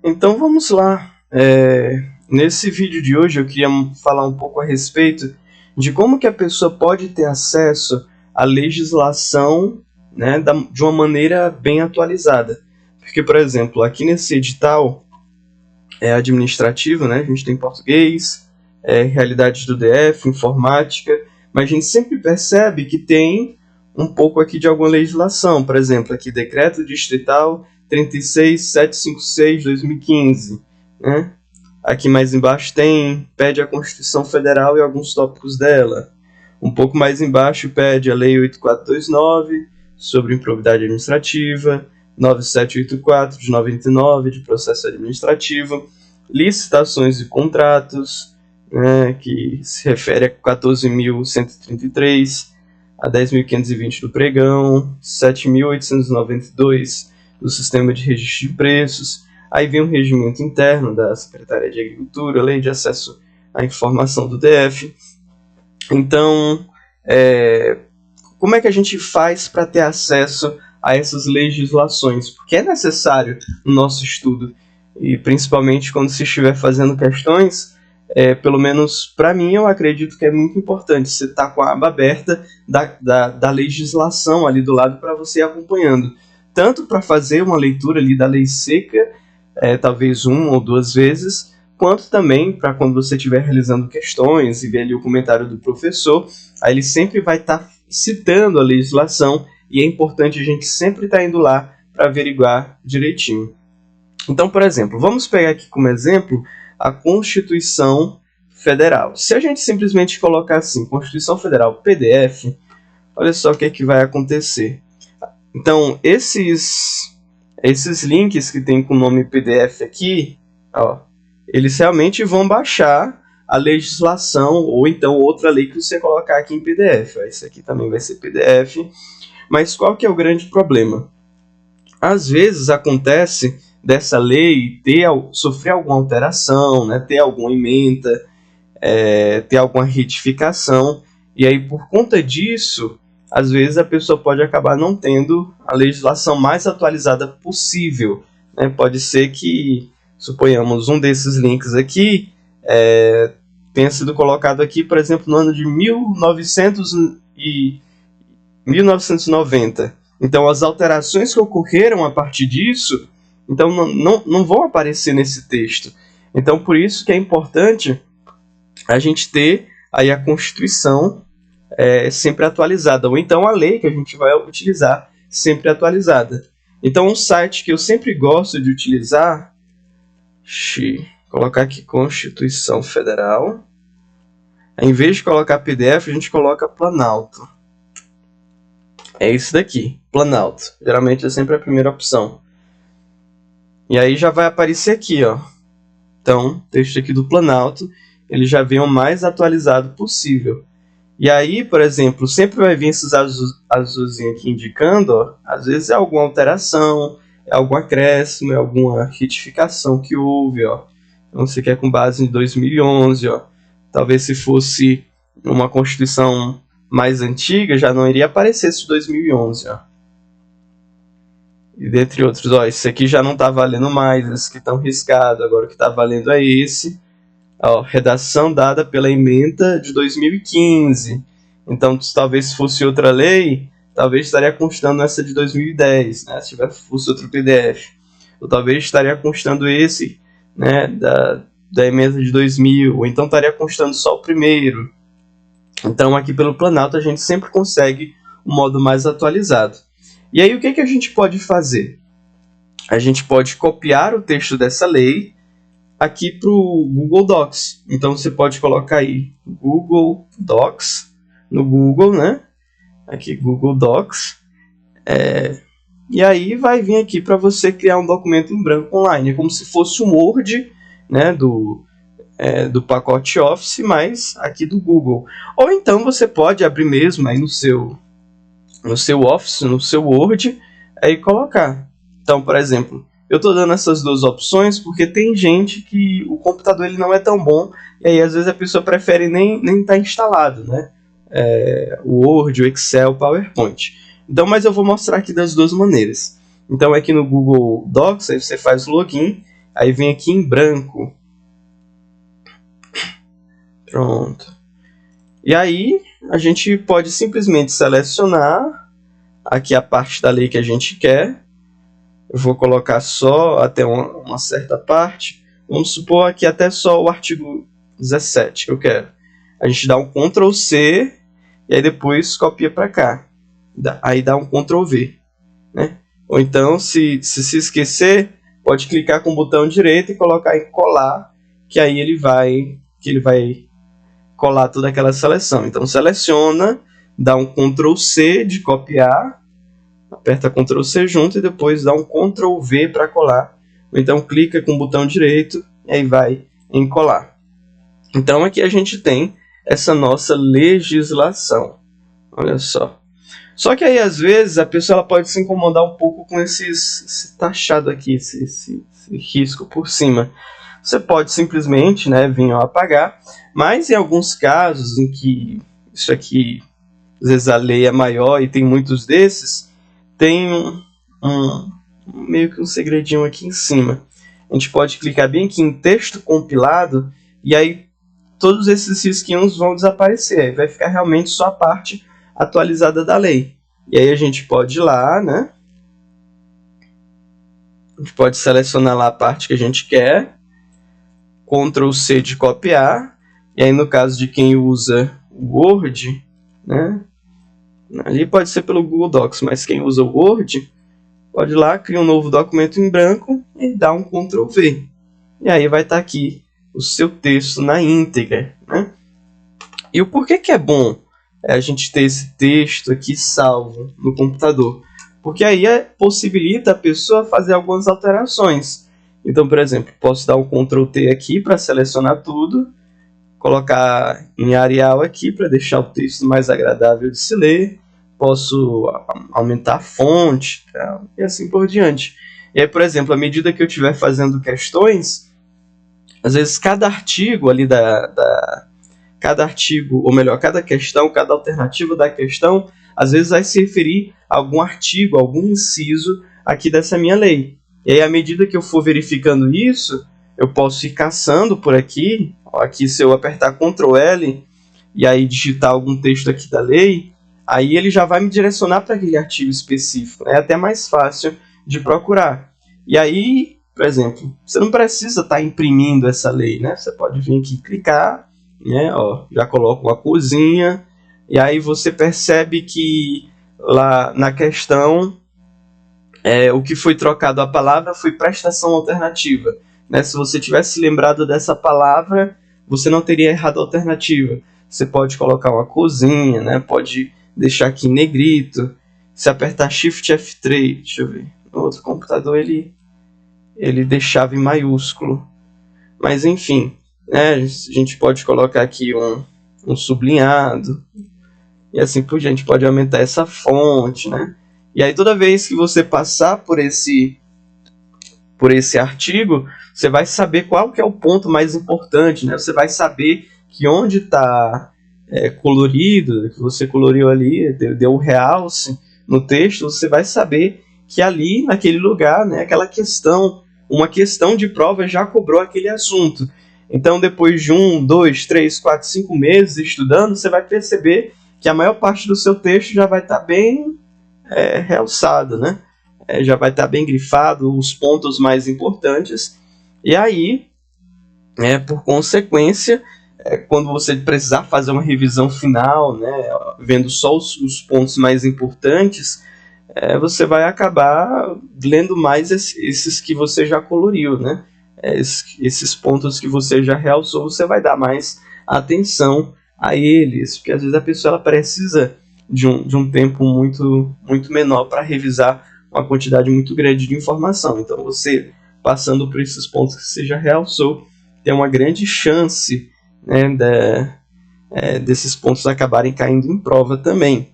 Então vamos lá. Nesse vídeo de hoje eu queria falar um pouco a respeito de como que a pessoa pode ter acesso à legislação, né, de uma maneira bem atualizada. Porque, por exemplo, aqui nesse edital administrativo, né, a gente tem português, realidades do DF, informática, mas a gente sempre percebe que tem um pouco aqui de alguma legislação. Por exemplo, aqui Decreto Distrital 36756/2015, né? Aqui mais embaixo pede a Constituição Federal e alguns tópicos dela. Um pouco mais embaixo pede a Lei 8429 sobre improbidade administrativa, 9784 de 99 de processo administrativo, licitações e contratos, né, que se refere a 14.133, a 10.520 do pregão, 7.892 do sistema de registro de preços. Aí vem o regimento interno da Secretaria de Agricultura, Lei de Acesso à Informação do DF. Então, como é que a gente faz para ter acesso a essas legislações? Porque é necessário no nosso estudo, e principalmente quando se estiver fazendo questões, pelo menos para mim, eu acredito que é muito importante você estar com a aba aberta da legislação ali do lado para você ir acompanhando. Tanto para fazer uma leitura ali da lei seca, talvez uma ou duas vezes, quanto também para quando você estiver realizando questões e ver ali o comentário do professor, aí ele sempre vai estar citando a legislação e é importante a gente sempre estar indo lá para averiguar direitinho. Então, por exemplo, vamos pegar aqui como exemplo a Constituição Federal. Se a gente simplesmente colocar assim, Constituição Federal PDF, olha só o que é que vai acontecer. Então, esses links que tem com o nome PDF aqui, ó, eles realmente vão baixar a legislação ou então outra lei que você colocar aqui em PDF. Esse aqui também vai ser PDF. Mas qual que é o grande problema? Às vezes acontece dessa lei sofrer alguma alteração, né, ter alguma emenda, ter alguma retificação, e aí por conta disso, às vezes a pessoa pode acabar não tendo a legislação mais atualizada possível, né? Pode ser que, suponhamos, um desses links aqui tenha sido colocado aqui, por exemplo, no ano de 1990. Então, as alterações que ocorreram a partir disso, então não vão aparecer nesse texto. Então, por isso que é importante a gente ter aí a Constituição sempre atualizada, ou então a lei que a gente vai utilizar sempre atualizada. Então, um site que eu sempre gosto de utilizar, colocar aqui Constituição Federal, em vez de colocar PDF, a gente coloca Planalto. É isso daqui, Planalto. Geralmente é sempre a primeira opção. E aí já vai aparecer aqui, ó. Então, o texto aqui do Planalto, ele já vem o mais atualizado possível. E aí, por exemplo, sempre vai vir esses azulzinhos aqui indicando, ó, às vezes é alguma alteração, é algum acréscimo, é alguma retificação que houve, ó. Então, você quer com base em 2011, ó. Talvez se fosse uma Constituição mais antiga, já não iria aparecer esse de 2011, ó. E dentre outros, ó, esse aqui já não está valendo mais, esses que estão riscados, agora o que está valendo é esse. Ó, redação dada pela emenda de 2015. Então, talvez se fosse outra lei, talvez estaria constando essa de 2010, né? Se fosse outro PDF. Ou talvez estaria constando esse, né, da emenda de 2000, ou então estaria constando só o primeiro. Então, aqui pelo Planalto, a gente sempre consegue um modo mais atualizado. E aí, o que a gente pode fazer? A gente pode copiar o texto dessa lei aqui para o Google Docs. Então, você pode colocar aí Google Docs, no Google, né? Aqui, Google Docs. E aí, vai vir aqui para você criar um documento em branco online. É como se fosse um Word, né, do pacote Office, mas aqui do Google. Ou então você pode abrir mesmo aí no seu Office, no seu Word, e colocar. Então, por exemplo, eu estou dando essas duas opções porque tem gente que o computador ele não é tão bom, e aí às vezes a pessoa prefere nem estar instalado, né? O Word, o Excel, o PowerPoint. Então, mas eu vou mostrar aqui das duas maneiras. Então, aqui no Google Docs, aí você faz o login, Aí vem aqui em branco. Pronto. E aí a gente pode simplesmente selecionar aqui a parte da lei que a gente quer. Eu vou colocar só até uma certa parte. Vamos supor aqui até só o artigo 17 que eu quero. A gente dá um Ctrl C e aí depois copia para cá. Aí dá um Ctrl V, né? Ou então, se esquecer, pode clicar com o botão direito e colocar em colar, que aí ele vai colar toda aquela seleção. Então seleciona, dá um Ctrl C de copiar, aperta Ctrl C junto e depois dá um Ctrl V para colar. Ou então clica com o botão direito e aí vai em colar. Então aqui a gente tem essa nossa legislação. Olha só. Só que aí às vezes a pessoa ela pode se incomodar um pouco com esse taxado aqui, esse risco por cima. Você pode simplesmente, né, vir ao apagar, mas em alguns casos em que isso aqui, às vezes a lei é maior e tem muitos desses, tem meio que um segredinho aqui em cima. A gente pode clicar bem aqui em texto compilado e aí todos esses risquinhos vão desaparecer. Aí vai ficar realmente só a parte atualizada da lei. E aí a gente pode ir lá, né? A gente pode selecionar lá a parte que a gente quer. Ctrl C de copiar. E aí no caso de quem usa o Word, né? Ali pode ser pelo Google Docs, mas quem usa o Word, pode ir lá, cria um novo documento em branco e dá um Ctrl V. E aí vai estar aqui o seu texto na íntegra, né? E o porquê que é bom a gente ter esse texto aqui salvo no computador? Porque aí possibilita a pessoa fazer algumas alterações. Então, por exemplo, posso dar um Ctrl T aqui para selecionar tudo, colocar em Arial aqui para deixar o texto mais agradável de se ler, posso aumentar a fonte, e assim por diante. E aí, por exemplo, à medida que eu estiver fazendo questões, às vezes cada artigo ali cada artigo, ou melhor, cada questão, cada alternativa da questão, às vezes vai se referir a algum artigo, algum inciso aqui dessa minha lei. E aí, à medida que eu for verificando isso, eu posso ir caçando por aqui. Aqui, se eu apertar Ctrl L e aí digitar algum texto aqui da lei, aí ele já vai me direcionar para aquele artigo específico. É até mais fácil de procurar. E aí, por exemplo, você não precisa estar imprimindo essa lei, né? Você pode vir aqui clicar, né? Ó, já coloca uma corzinha, e aí você percebe que lá na questão o que foi trocado a palavra foi prestação alternativa, né? Se você tivesse lembrado dessa palavra, você não teria errado a alternativa. Você pode colocar uma corzinha, né? Pode deixar aqui em negrito. Se apertar Shift F3, deixa eu ver, no outro computador ele deixava em maiúsculo. Mas enfim, né? A gente pode colocar aqui um sublinhado, e assim por diante, pode aumentar essa fonte, né? E aí toda vez que você passar por esse artigo, você vai saber qual que é o ponto mais importante, né? Você vai saber que onde está colorido, que você coloriu ali, deu o realce no texto, você vai saber que ali, naquele lugar, né, aquela questão, uma questão de prova já cobrou aquele assunto. Então, depois de 1, 2, 3, 4, 5 meses estudando, você vai perceber que a maior parte do seu texto já vai estar bem realçado, né? Já vai estar bem grifado, os pontos mais importantes. E aí, por consequência, quando você precisar fazer uma revisão final, né, vendo só os pontos mais importantes, você vai acabar lendo mais esses que você já coloriu, né? Esses pontos que você já realçou, você vai dar mais atenção a eles, porque às vezes a pessoa ela precisa de um tempo muito, muito menor para revisar uma quantidade muito grande de informação. Então, você passando por esses pontos que você já realçou, tem uma grande chance, né, desses pontos acabarem caindo em prova também.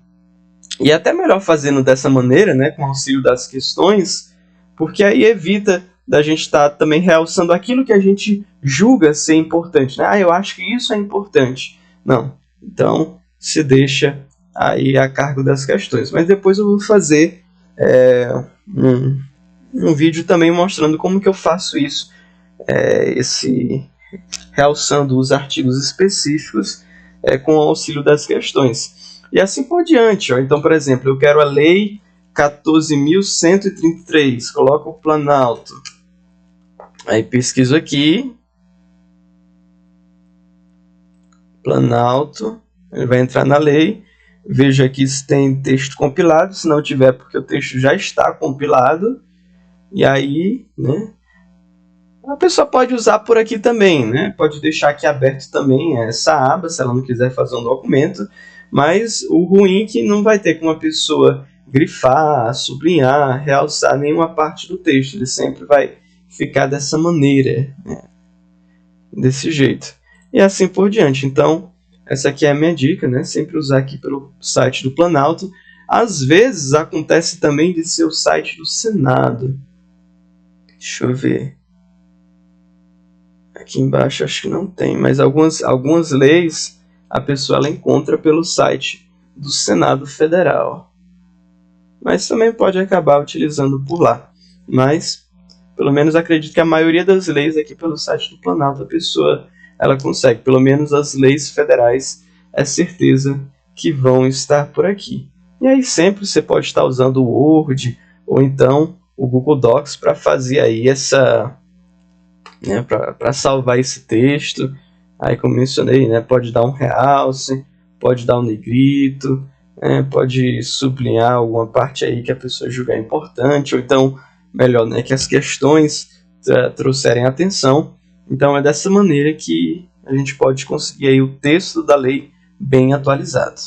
E é até melhor fazendo dessa maneira, né, com o auxílio das questões, porque aí evita da gente estar também realçando aquilo que a gente julga ser importante, né? Eu acho que isso é importante. Não. Então, se deixa aí a cargo das questões. Mas depois eu vou fazer um vídeo também mostrando como que eu faço isso realçando os artigos específicos com o auxílio das questões. E assim por diante. Ó. Então, por exemplo, eu quero a Lei 14.133, coloco o Planalto. Aí pesquiso aqui, Planalto, ele vai entrar na lei, vejo aqui se tem texto compilado, se não tiver, porque o texto já está compilado, e aí, né, a pessoa pode usar por aqui também, né, pode deixar aqui aberto também essa aba, se ela não quiser fazer um documento, mas o ruim é que não vai ter como a pessoa grifar, sublinhar, realçar nenhuma parte do texto, ele sempre vai ficar dessa maneira, né, desse jeito. E assim por diante. Então, essa aqui é a minha dica, né? Sempre usar aqui pelo site do Planalto. Às vezes acontece também de ser o site do Senado. Deixa eu ver. Aqui embaixo acho que não tem, mas algumas leis a pessoa ela encontra pelo site do Senado Federal. Mas também pode acabar utilizando por lá. Mas, pelo menos acredito que a maioria das leis aqui pelo site do Planalto a pessoa ela consegue, pelo menos as leis federais, é certeza que vão estar por aqui. E aí sempre você pode estar usando o Word ou então o Google Docs para fazer aí essa, né, para salvar esse texto. Aí como mencionei, né, pode dar um realce, pode dar um negrito, pode sublinhar alguma parte aí que a pessoa julgar importante, ou então, melhor, né, que as questões trouxerem atenção. Então é dessa maneira que a gente pode conseguir aí o texto da lei bem atualizado.